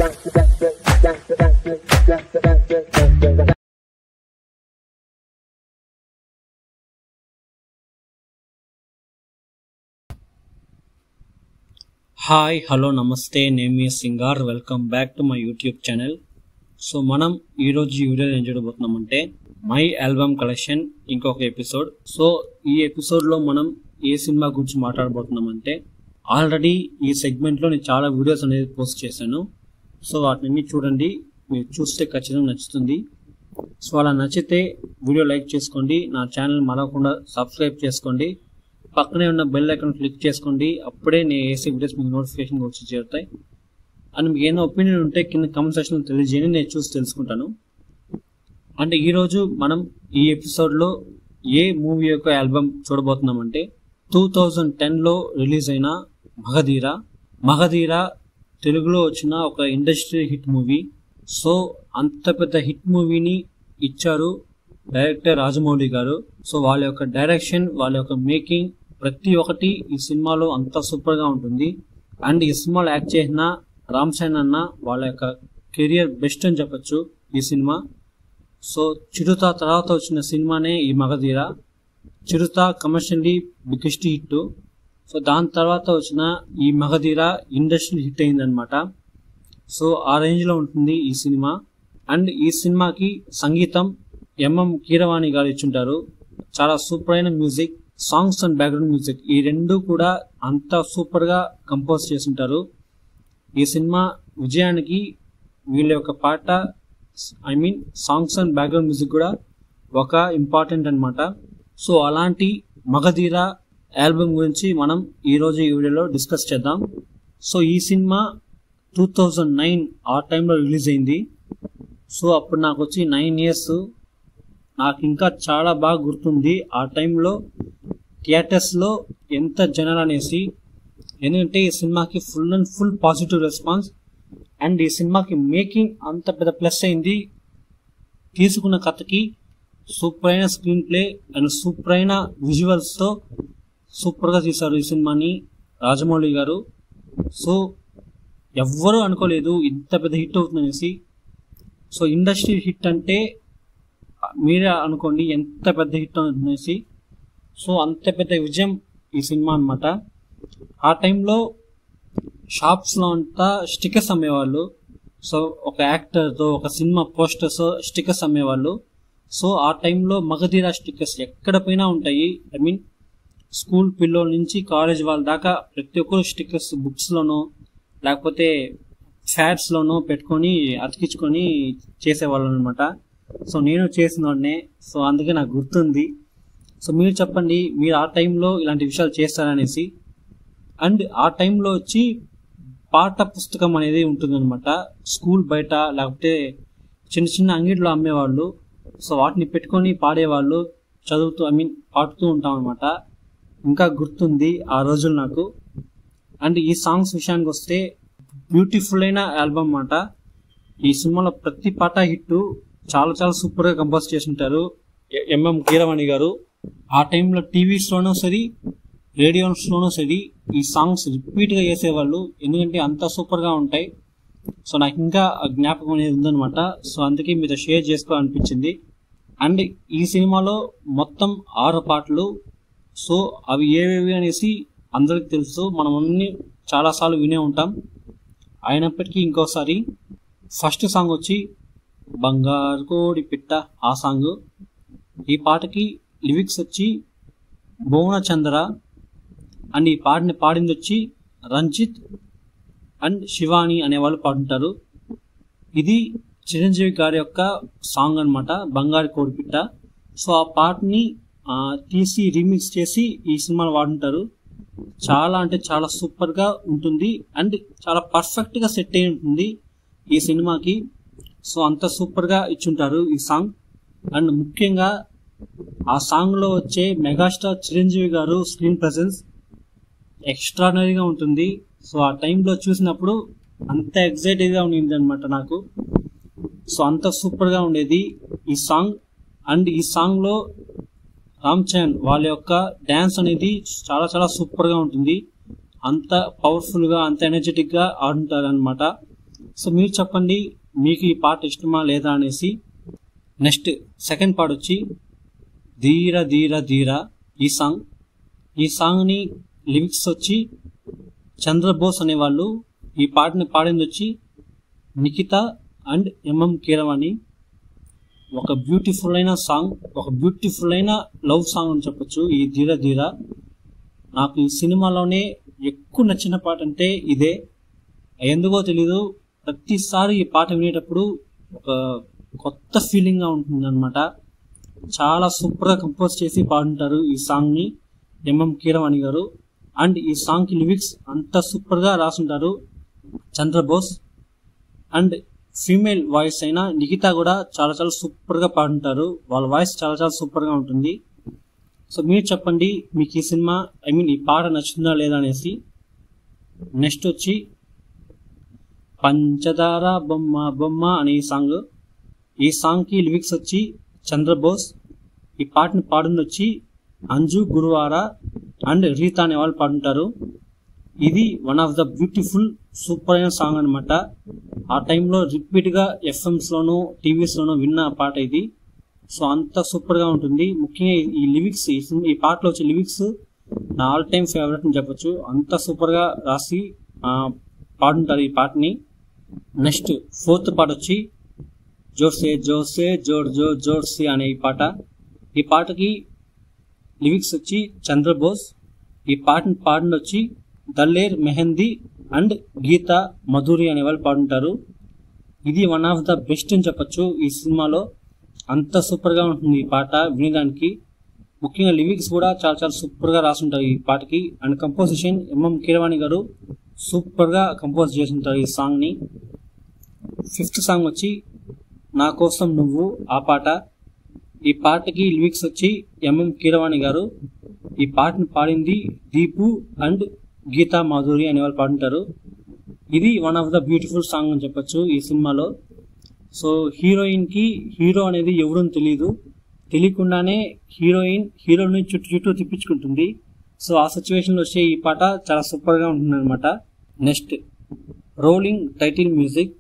Hi hello నమస్తే, name is Singar. Welcome back to my YouTube channel. So మనం ఈరోజు ఈ వీడియోలో ఏం చూడబోతున్నామంటే మై ఆల్బమ్ కలెక్షన్ ఇంకొక ఎపిసోడ్. సో ఈ ఎపిసోడ్లో మనం ఏ సినిమా గురించి మాట్లాడబోతున్నామంటే ఆల్రెడీ ఈ సెగ్మెంట్లో నేను చాలా వీడియోస్ అనేది పోస్ట్ చేశాను. సో వాటిని చూడండి, మీరు చూస్తే ఖచ్చితంగా నచ్చుతుంది. సో అలా నచ్చితే వీడియో లైక్ చేసుకోండి, నా ఛానల్ మరవకుండా సబ్స్క్రైబ్ చేసుకోండి, పక్కనే ఉన్న బెల్ ఐకాన్ క్లిక్ చేసుకోండి. అప్పుడే నేను వేసే వీడియోస్ మీకు నోటిఫికేషన్ వచ్చి చేరుతాయి. అండ్ మీకు ఏదైనా ఒపీనియన్ ఉంటే కింద కామెంట్ సెక్షన్లో తెలియజేయండి, నేను చూసి తెలుసుకుంటాను. అంటే ఈరోజు మనం ఈ ఎపిసోడ్లో ఏ మూవీ యొక్క ఆల్బమ్ చూడబోతున్నామంటే 2010లో రిలీజ్ అయిన మగధీర తెలుగులో వచ్చిన ఒక ఇండస్ట్రీ హిట్ మూవీ. సో అంత పెద్ద హిట్ మూవీని ఇచ్చారు డైరెక్టర్ రాజమౌళి గారు. సో వాళ్ళ యొక్క డైరెక్షన్, వాళ్ళ యొక్క మేకింగ్ ప్రతి ఒక్కటి ఈ సినిమాలో అంత సూపర్ గా ఉంటుంది. అండ్ ఈ సినిమాలో యాక్ట్ చేసిన రామ్ చరణ్ అన్న వాళ్ళ యొక్క కెరియర్ బెస్ట్ అని చెప్పొచ్చు ఈ సినిమా. సో చిరుత తర్వాత వచ్చిన సినిమానే ఈ మగధీర. చిరుత కమర్షియల్లీ బిగ్గెస్ట్ హిట్. సో దాని తర్వాత వచ్చిన ఈ మగధీర ఇండస్ట్రీ హిట్ అయిందనమాట. సో ఆ రేంజ్ లో ఉంటుంది ఈ సినిమా. అండ్ ఈ సినిమాకి సంగీతం ఎంఎం కీరవాణి గారు ఇచ్చుంటారు. చాలా సూపర్ అయిన music, songs and background music ఈ రెండు కూడా అంత సూపర్ గా కంపోజ్ చేస్తుంటారు. ఈ సినిమా విజయానికి వీళ్ళ యొక్క పాట, సాంగ్స్ అండ్ బ్యాక్గ్రౌండ్ మ్యూజిక్ కూడా ఒక ఇంపార్టెంట్ అన్నమాట. సో అలాంటి మగధీర ఆల్బమ్ గురించి మనం ఈరోజు ఈ వీడియోలో డిస్కస్ చేద్దాం. సో ఈ సినిమా 2009 ఆ టైంలో రిలీజ్ అయింది. సో అప్పుడు నాకు వచ్చి 9 years. నాకు ఇంకా చాలా బాగా గుర్తుంది ఆ టైంలో థియేటర్స్లో ఎంత జనాలు అనేసి. ఎందుకంటే ఈ సినిమాకి ఫుల్ పాజిటివ్ రెస్పాన్స్. అండ్ ఈ సినిమాకి మేకింగ్ అంత పెద్ద ప్లస్ అయింది. తీసుకున్న కథకి సూపర్ అయిన స్క్రీన్ ప్లే అండ్ సూపర్ అయిన విజువల్స్తో సూపర్గా తీశారు ఈ సినిమాని రాజమౌళి గారు. సో ఎవ్వరూ అనుకోలేదు ఇంత పెద్ద హిట్ అవుతుందనేసి. సో ఇండస్ట్రీ హిట్ అంటే మీరే అనుకోండి ఎంత పెద్ద హిట్ అనేసి. సో అంత పెద్ద విజయం ఈ సినిమా అనమాట. ఆ టైంలో షాప్స్లో అంతా స్టిక్కర్స్ అమ్మేవాళ్ళు. సో ఒక యాక్టర్తో ఒక సినిమా పోస్టర్స్ స్టిక్కర్స్ అమ్మేవాళ్ళు. సో ఆ టైంలో మగధీర స్టిక్కర్స్ ఎక్కడ పోయినా ఉంటాయి. స్కూల్ పిల్లల నుంచి కాలేజ్ వాళ్ళ దాకా ప్రతి ఒక్కరు స్టిక్కర్స్ బుక్స్లోనో లేకపోతే ఫ్యాడ్స్లోనో పెట్టుకొని అతికించుకొని చేసేవాళ్ళు అనమాట. సో నేను చేసిన వాడినే. సో అందుకే నాకు గుర్తుంది. సో మీరు చెప్పండి, మీరు ఆ టైంలో ఇలాంటి విషయాలు చేస్తారనేసి. అండ్ ఆ టైంలో వచ్చి పాఠ పుస్తకం అనేది ఉంటుందన్నమాట. స్కూల్ బయట లేకపోతే చిన్న అంగిట్లో అమ్మేవాళ్ళు. సో వాటిని పెట్టుకొని పాడేవాళ్ళు, చదువుతూ పాడుతూ ఉంటాం అనమాట. ఇంకా గుర్తుంది ఆ రోజులు నాకు. అండ్ ఈ సాంగ్స్ విషయానికి వస్తే బ్యూటిఫుల్ అయిన ఆల్బమ్ అన్నమాట. ఈ సినిమాలో ప్రతి పాట హిట్, చాలా సూపర్ గా కంపోజ్ చేసి ఉంటారు ఎంఎం కీరవాణి గారు. ఆ టైంలో టీవీస్లోనూ సరే రేడియోస్లోనూ సరే ఈ సాంగ్స్ రిపీట్ గా చేసేవాళ్ళు. ఎందుకంటే అంత సూపర్ గా ఉంటాయి. సో నాకు ఇంకా జ్ఞాపకం అనేది ఉందనమాట. సో అందుకే మీతో షేర్ చేసుకోవాలనిపించింది. అండ్ ఈ సినిమాలో మొత్తం 6 పాటలు. సో అవి ఏవేవి అనేసి అందరికి తెలుసు, మనం అన్ని చాలాసార్లు వినే ఉంటాం. అయినప్పటికీ ఇంకోసారి ఫస్ట్ సాంగ్ వచ్చి బంగారు కోడి పిట్ట, ఆ సాంగ్. ఈ పాటకి లిరిక్స్ వచ్చి భువన చంద్ర. అండ్ ఈ పాటని పాడింది వచ్చి రంజిత్ అండ్ శివాని అనేవాళ్ళు పాడుంటారు. ఇది చిరంజీవి గారి యొక్క సాంగ్ అనమాట, బంగారు కోడి పిట్ట. సో ఆ పాటని తీసి రీమిక్స్ చేసి ఈ సినిమాలో వాడుంటారు. చాలా అంటే చాలా సూపర్ గా ఉంటుంది. అండ్ చాలా పర్ఫెక్ట్ గా సెట్ అయి ఉంటుంది ఈ సినిమాకి. సో అంత సూపర్ గా ఇచ్చుంటారు ఈ సాంగ్. అండ్ ముఖ్యంగా ఆ సాంగ్ లో వచ్చే మెగాస్టార్ చిరంజీవి గారు స్క్రీన్ ప్రెసెన్స్ ఎక్స్ట్రాడనరీగా ఉంటుంది. సో ఆ టైంలో చూసినప్పుడు అంత ఎక్సైటెడ్ గా ఉండింది అనమాట నాకు. సో అంత సూపర్ గా ఉండేది ఈ సాంగ్. అండ్ ఈ సాంగ్ లో రామ్ చరణ్ వాళ్ళ యొక్క డాన్స్ అనేది చాలా సూపర్ గా ఉంటుంది. అంత పవర్ఫుల్ గా, అంత ఎనర్జెటిక్ గా ఆడుంటారు అనమాట. సో మీరు చెప్పండి మీకు ఈ పాట ఇష్టమా లేదా అనేసి. నెక్స్ట్ సెకండ్ పాట వచ్చి ధీర ధీర ధీర ఈ సాంగ్ని లిరిక్స్ వచ్చి చంద్రబోస్ అనేవాళ్ళు. ఈ పాటని పాడింది వచ్చి నిఖిత అండ్ ఎంఎం కీరవాణి. ఒక బ్యూటిఫుల్ అయిన సాంగ్, ఒక బ్యూటిఫుల్ అయిన లవ్ సాంగ్ అని చెప్పొచ్చు ఈ ధీర ధీర. నాకు ఈ సినిమాలోనే ఎక్కువ నచ్చిన పాట అంటే ఇదే. ఎందుకో తెలీదు, ప్రతిసారి ఈ పాట వినేటప్పుడు ఒక కొత్త ఫీలింగ్గా ఉంటుంది అనమాట. చాలా సూపర్గా కంపోజ్ చేసి పాడుంటారు ఈ సాంగ్ని ఎంఎం కీరవాణి గారు. అండ్ ఈ సాంగ్కి లిరిక్స్ అంత సూపర్గా రాసుంటారు చంద్రబోస్. అండ్ ఫీమేల్ వాయిస్ అయిన నిఖిత కూడా చాలా చాలా సూపర్గా పాడుంటారు. వాళ్ళ వాయిస్ చాలా చాలా సూపర్గా ఉంటుంది. సో మీరు చెప్పండి మీకు ఈ సినిమా ఈ పాట నచ్చుతుందా లేదా అనేసి. నెక్స్ట్ వచ్చి పంచదార బొమ్మ బొమ్మ అనే ఈ సాంగ్కి లిరిక్స్ వచ్చి చంద్రబోస్. ఈ పాటని పాడింది వచ్చి అంజు గురువార అండ్ రీతా అనే వాళ్ళు పాడుంటారు. ఇది one of the beautiful super అయిన సాంగ్ అనమాట. ఆ టైంలో రిపీట్గా ఎఫ్ఎంస్లోనూ టీవీస్లోనూ విన్న పాట ఇది. సో అంత సూపర్గా ఉంటుంది. ముఖ్యంగా ఈ లిరిక్స్, ఈ పాటలో వచ్చే లిరిక్స్ నా ఆల్ టైమ్ ఫేవరెట్ అని చెప్పొచ్చు. అంత సూపర్గా రాసి పాడుంటారు ఈ పాటని. నెక్స్ట్ ఫోర్త్ పాట వచ్చి జోర్సే జోర్సే జోర్ జోర్ జోర్సే అనే ఈ పాటకి లిరిక్స్ వచ్చి చంద్రబోస్. ఈ పాటని పాడింది వచ్చి దల్లేర్ మెహందీ అండ్ గీత మధురి అనే వాళ్ళు పాడుంటారు. ఇది వన్ ఆఫ్ ద బెస్ట్ అని చెప్పొచ్చు ఈ సినిమాలో. అంత సూపర్గా ఉంటుంది ఈ పాట వినడానికి. ముఖ్యంగా లిరిక్స్ కూడా చాలా చాలా సూపర్గా రాసుంటారు ఈ పాటకి. అండ్ కంపోజిషన్ ఎంఎం కీరవాణి గారు సూపర్గా కంపోజ్ చేస్తుంటారు ఈ సాంగ్ని. ఫిఫ్త్ సాంగ్ వచ్చి నా కోసం నువ్వు ఆ పాట. ఈ పాటకి లిరిక్స్ వచ్చి ఎంఎం కీరవాణి గారు. ఈ పాటను పాడింది దీపు అండ్ గీతా మాధురి అనే వాళ్ళు పాడుంటారు. ఇది one of the beautiful song అని చెప్పొచ్చు ఈ సినిమాలో. సో హీరోయిన్కి హీరో అనేది ఎవరని తెలియకుండానే హీరోని చుట్టూ తిప్పించుకుంటుంది. సో ఆ సిచ్యువేషన్లో వచ్చే ఈ పాట చాలా సూపర్గా ఉంటుంది అనమాట. Next rolling title music.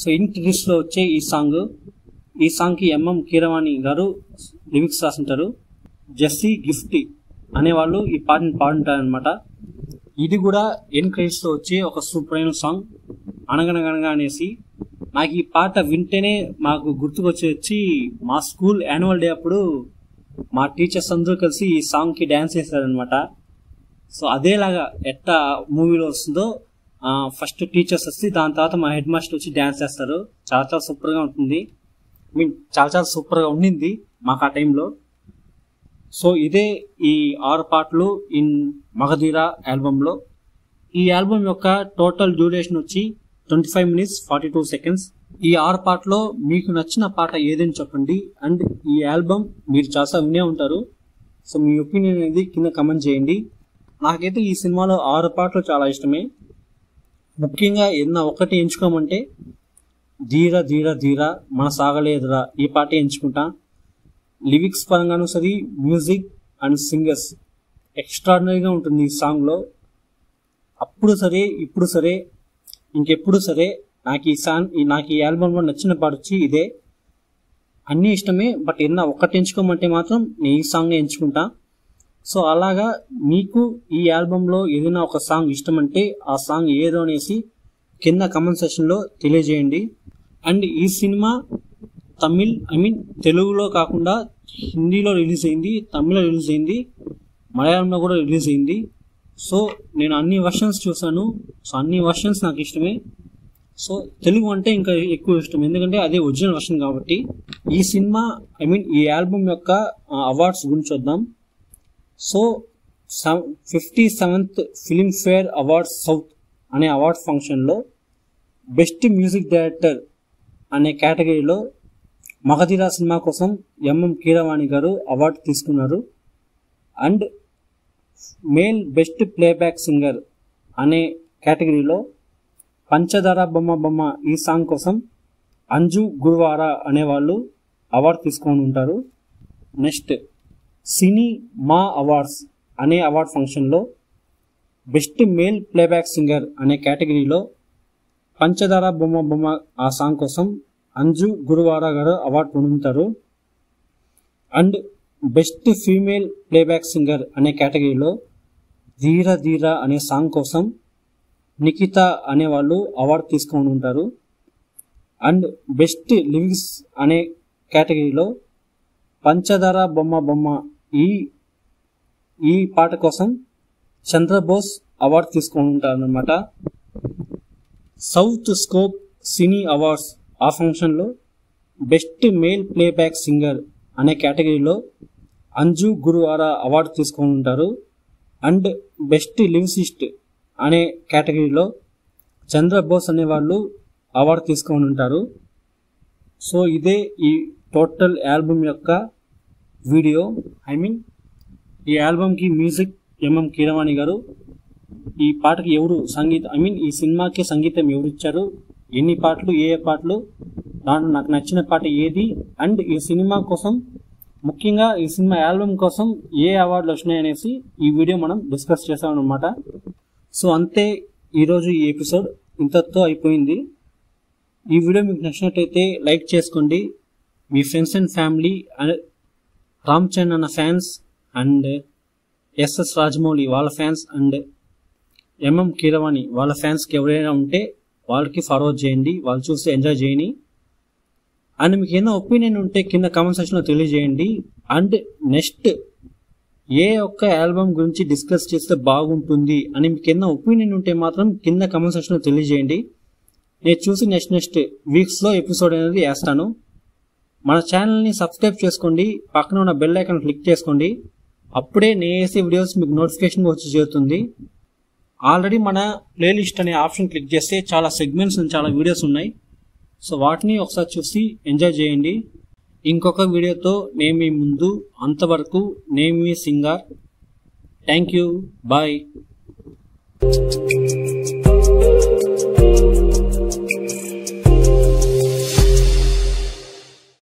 So ఇంట్రెస్ట్లో వచ్చే ఈ సాంగ్కి ఎంఎం కీరవాణి గారు లిరిక్స్ రాసుంటారు. జెస్సీ గిఫ్టీ అనేవాళ్ళు ఈ పాటని పాడుంటారు అనమాట. ఇది కూడా ఎన్ క్రెడిట్స్లో వచ్చే ఒక సూపర్ అయిన సాంగ్ అనగనగనగా అనేసి. నాకు ఈ పాట వింటేనే మాకు గుర్తుకొచ్చి మా స్కూల్ యాన్యువల్ డే అప్పుడు మా టీచర్స్ అందరూ కలిసి ఈ సాంగ్కి డ్యాన్స్ చేశారనమాట. సో అదేలాగా ఎట్టా మూవీలో వస్తుందో ఫస్ట్ టీచర్స్ వచ్చి దాని తర్వాత మా హెడ్ మాస్టర్ వచ్చి డ్యాన్స్ చేస్తారు. చాలా చాలా సూపర్గా ఉంటుంది. చాలా చాలా సూపర్గా ఉండింది మాకు ఆ టైంలో. సో ఇదే ఈ 6 పాటలు ఇన్ మగధీర ఆల్బంలో. ఈ ఆల్బమ్ యొక్క టోటల్ డ్యూరేషన్ వచ్చి 25 minutes 42 seconds. ఈ 6 పాటలో మీకు నచ్చిన పాట ఏదని చెప్పండి. అండ్ ఈ ఆల్బమ్ మీరు చాలా వినే ఉంటారు. సో మీ ఒపీనియన్ అనేది కింద కమెంట్ చేయండి. నాకైతే ఈ సినిమాలో 6 పాటలు చాలా ఇష్టమే. ముఖ్యంగా ఏదైనా ఒకటి ఎంచుకోమంటే ధీర ధీర ధీర మన సాగలేదురా ఈ పాటే ఎంచుకుంటా. లిరిక్స్ పరంగానూ సరే, మ్యూజిక్ అండ్ సింగర్స్ ఎక్స్ట్రాడినరీగా ఉంటుంది ఈ సాంగ్లో. అప్పుడు సరే, ఇప్పుడు సరే, ఇంకెప్పుడు సరే నాకు ఈ ఆల్బంలో నచ్చిన పాట వచ్చి ఇదే. అన్నీ ఇష్టమే, బట్ ఏదైనా ఒకటి ఎంచుకోమంటే మాత్రం నేను ఈ సాంగ్ ఎంచుకుంటా. సో అలాగా మీకు ఈ ఆల్బంలో ఏదైనా ఒక సాంగ్ ఇష్టమంటే ఆ సాంగ్ ఏదో అనేసి కింద కమెంట్ సెక్షన్లో తెలియజేయండి. అండ్ ఈ సినిమా తెలుగులో కాకుండా హిందీలో రిలీజ్ అయింది, తమిళ్లో రిలీజ్ అయింది, మలయాళంలో కూడా రిలీజ్ అయింది. సో నేను అన్ని వర్షన్స్ చూసాను. సో అన్ని వర్షన్స్ నాకు ఇష్టమే. సో తెలుగు అంటే ఇంకా ఎక్కువ ఇష్టం, ఎందుకంటే అదే ఒరిజినల్ వర్షన్ కాబట్టి. ఈ సినిమా ఈ ఆల్బమ్ యొక్క అవార్డ్స్ గురించి చూద్దాం. So 57th Filmfare awards south అనే అవార్డ్ ఫంక్షన్లో బెస్ట్ మ్యూజిక్ డైరెక్టర్ అనే కేటగిరీలో మగధీర సినిమా కోసం ఎంఎం కీరవాణి గారు అవార్డు తీసుకున్నారు. And male best playback singer అనే కేటగిరీలో పంచదార బొమ్మ బొమ్మ ఈ సాంగ్ కోసం అంజు గురువార అనేవాళ్ళు అవార్డు తీసుకొని ఉంటారు. నెక్స్ట్ సినీ మా అవార్డ్స్ అనే అవార్డ్ ఫంక్షన్లో బెస్ట్ మేల్ ప్లేబ్యాక్ సింగర్ అనే కేటగిరీలో పంచదార బొమ్మ బొమ్మ ఆ సాంగ్ కోసం అంజు గురువార గారు అవార్డు పొందుతారు. And best female playback singer అనే కేటగిరీలో ధీర ధీర అనే సాంగ్ కోసం నిఖిత అనే వాళ్ళు అవార్డు తీసుకొని ఉంటారు. అండ్ బెస్ట్ లిరిక్స్ అనే కేటగిరీలో పంచదార బొమ్మ బొమ్మ ఈ పాట కోసం చంద్రబోస్ అవార్డు తీసుకొని ఉంటారు అన్నమాట. సౌత్ స్కోప్ సినీ అవార్డ్స్ ఆ ఫంక్షన్లో బెస్ట్ మేల్ ప్లేబ్యాక్ సింగర్ అనే కేటగిరీలో అంజు గురువార అవార్డు తీసుకొని ఉంటారు. అండ్ బెస్ట్ లిరిసిస్ట్ అనే కేటగిరీలో చంద్రబోస్ అనే వాళ్ళు అవార్డు తీసుకొని ఉంటారు. సో ఇదే ఈ టోటల్ ఆల్బమ్ యొక్క వీడియో. ఈ ఆల్బమ్కి మ్యూజిక్ ఎంఎం కీరవాణి గారు. ఈ పాటకి ఎవరు సంగీతం ఈ సినిమాకి సంగీతం ఎవరు ఇచ్చారు, ఎన్ని పాటలు, ఏ పాటలు, దాంట్లో నాకు నచ్చిన పాట ఏది, అండ్ ఈ సినిమా కోసం ముఖ్యంగా ఈ సినిమా ఆల్బమ్ కోసం ఏ అవార్డులు వచ్చినాయి అనేసి ఈ వీడియో మనం డిస్కస్ చేసాం అన్నమాట. సో అంతే, ఈరోజు ఈ ఎపిసోడ్ ఇంతతో అయిపోయింది. ఈ వీడియో మీకు నచ్చినట్టయితే లైక్ చేసుకోండి. మీ friends and family and Ram Charan అన్న ఫ్యాన్స్ అండ్ ఎస్ఎస్ రాజమౌళి వాళ్ళ ఫ్యాన్స్ అండ్ ఎంఎం కీరవాణి వాళ్ళ ఫ్యాన్స్కి ఎవరైనా ఉంటే వాళ్ళకి ఫార్వర్డ్ చేయండి, వాళ్ళు చూసి ఎంజాయ్ చేయండి. అండ్ మీకు ఏదైనా ఒపీనియన్ ఉంటే కింద కామెంట్ సెక్షన్లో తెలియజేయండి. అండ్ నెక్స్ట్ ఏ ఒక్క ఆల్బమ్ గురించి డిస్కస్ చేస్తే బాగుంటుంది అని మీకు ఏదైనా ఒపీనియన్ ఉంటే మాత్రం కింద కామెంట్ సెక్షన్లో తెలియజేయండి. నేను చూసి నెక్స్ట్ వీక్స్లో ఎపిసోడ్ అనేది వేస్తాను. మన ఛానల్ని సబ్స్క్రైబ్ చేసుకోండి, పక్కన ఉన్న బెల్ ఐకాన్ క్లిక్ చేసుకోండి. అప్పుడే నేను వేసే వీడియోస్ మీకు నోటిఫికేషన్ వచ్చి చేరుతుంది. ఆల్రెడీ మన ప్లేలిస్ట్ అనే ఆప్షన్ క్లిక్ చేస్తే చాలా సెగ్మెంట్స్ చాలా వీడియోస్ ఉన్నాయి. సో వాటిని ఒకసారి చూసి ఎంజాయ్ చేయండి. ఇంకొక వీడియోతో నేను మీ ముందు, అంతవరకు నేను మీ సింగర్. Thank you, bye.